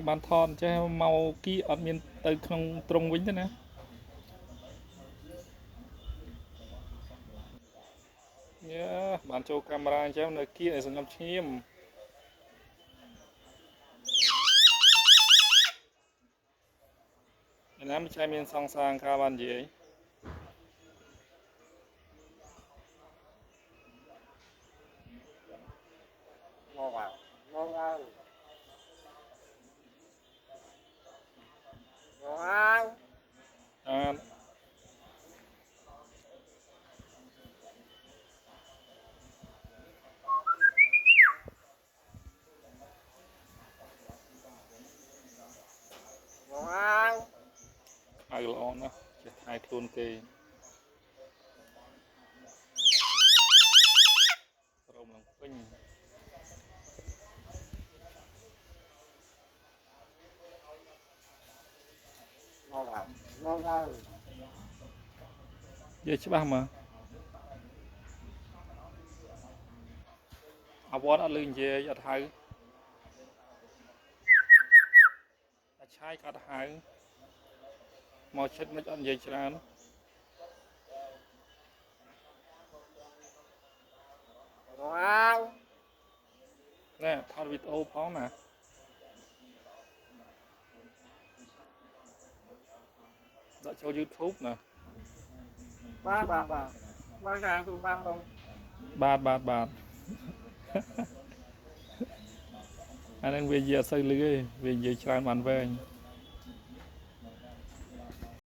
បានថតចេះមកគីអត់មានទៅក្នុងត្រង់វិញទេណាយ៉ាបានចូលកាមេរ៉ាអញ្ចឹងនៅគីឲ្យសង្ងំឈាមឯណាមិនចៃមានសង្សារអង្ការបាននិយាយមកvàoមកvào vào អា vào អើល្អណាស់ចេះថែខ្លួនគេរោមឡើងពេញមកvàoមកvào និយាយច្បាស់មកអវត្តអត់លឺនិយាយអត់ហៅតែឆាយក៏អត់ហៅមកជិតមិនអត់និយាយច្រើនណែថតវីដេអូផងណាដាក់ចូល YouTube ណាba ra tôi ba không បាទអានឹងវានិយាយអត់សូវលឺទេវានិយាយច្រើនបានវែង